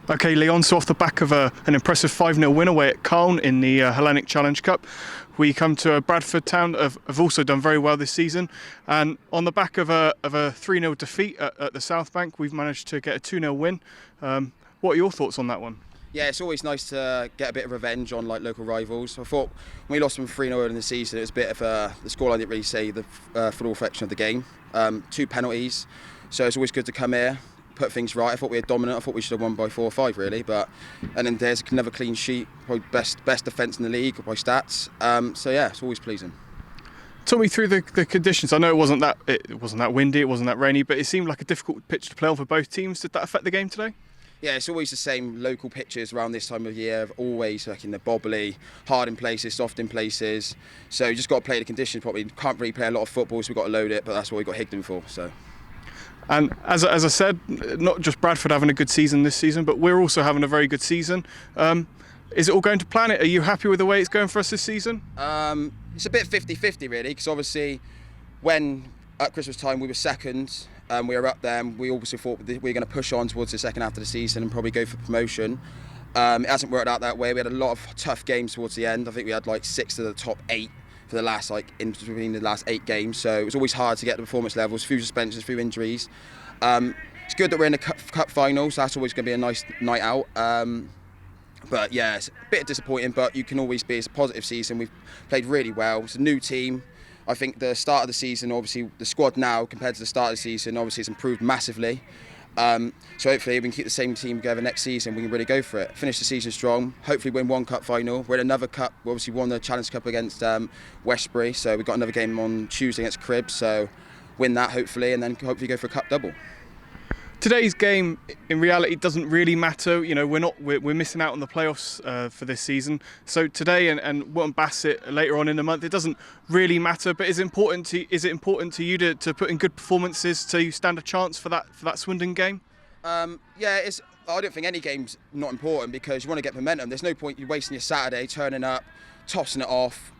Okay, Leon, so off the back of an impressive 5-0 win away at Colne in the Hellenic Challenge Cup, we come to Bradford Town, have also done very well this season, and on the back of a 3-0 defeat at the South Bank, we've managed to get a 2-0 win. What are your thoughts on that one? Yeah, it's always nice to get a bit of revenge on local rivals. I thought when we lost them 3-0 in the season, it was a bit of the scoreline didn't really say the full reflection of the game. 2 penalties, so it's always good to come here, put things right. I thought we were dominant. I thought we should have won by 4 or 5 really, and then there's another clean sheet, probably best defence in the league by stats. So yeah, it's always pleasing. Talk me through the conditions. I know it wasn't that windy, it wasn't that rainy, but it seemed like a difficult pitch to play on for both teams. Did that affect the game today? Yeah, it's always the same local pitches around this time of year, always like in the bobbly, hard in places, soft in places. So you just got to play the conditions properly. Can't really play a lot of football, so we've got to load it, but that's what we've got Higden for. So. And as I said, not just Bradford having a good season this season, but we're also having a very good season. Is it all going to plan? Are you happy with the way it's going for us this season? It's a bit 50-50 really, because obviously when at Christmas time we were second, we were up there, and we obviously thought we were going to push on towards the second half of the season and probably go for promotion. It hasn't worked out that way. We had a lot of tough games towards the end. I think we had 6 of the top 8 for the last in between the last 8 games. So it was always hard to get the performance levels. Few suspensions, few injuries. It's good that we're in the cup final, so that's always going to be a nice night out. But yeah, it's a bit disappointing, but you can always be. It's a positive season. We've played really well. It's a new team. I think the start of the season, obviously the squad now compared to the start of the season, obviously it's improved massively. So hopefully we can keep the same team together next season. We can really go for it. Finish the season strong. Hopefully win 1 cup final. We're in another cup. We obviously won the Challenge Cup against Westbury. So we've got another game on Tuesday against Cribs. So win that hopefully, and then hopefully go for a cup double. Today's game, in reality, doesn't really matter. You know, we're missing out on the playoffs for this season. So today and Wilton Bassett later on in the month, it doesn't really matter. But is it important to you to put in good performances to stand a chance for that Swindon game? Yeah, I don't think any game's not important because you want to get momentum. There's no point you wasting your Saturday turning up, tossing it off,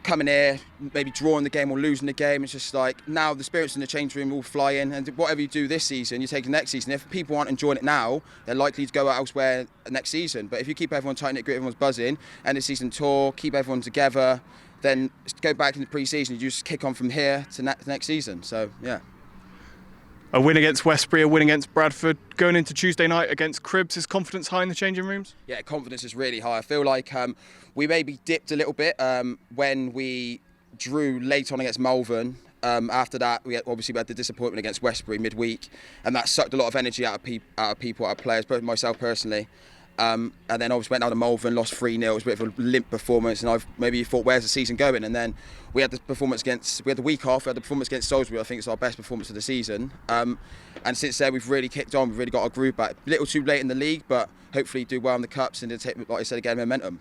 coming here, maybe drawing the game or losing the game. It's just now the spirits in the change room all fly in, and whatever you do this season, you take the next season. If people aren't enjoying it now, they're likely to go elsewhere next season. But if you keep everyone tight-knit, everyone's buzzing, end the season tour, keep everyone together, then go back in the pre-season, you just kick on from here to next season. So, yeah. A win against Westbury, a win against Bradford. Going into Tuesday night against Cribs, is confidence high in the changing rooms? Yeah, confidence is really high. I feel like we maybe dipped a little bit when we drew late on against Malvern. After that, we had the disappointment against Westbury midweek, and that sucked a lot of energy out of people, out of players, both myself personally. And then obviously went down to Malvern, lost 3-0. It was a bit of a limp performance, and maybe thought, where's the season going? And then we had the week off, we had the performance against Salisbury. I think it's our best performance of the season. And since then, we've really kicked on. We've really got our groove back. A little too late in the league, but hopefully do well in the cups and take, like I said again, momentum.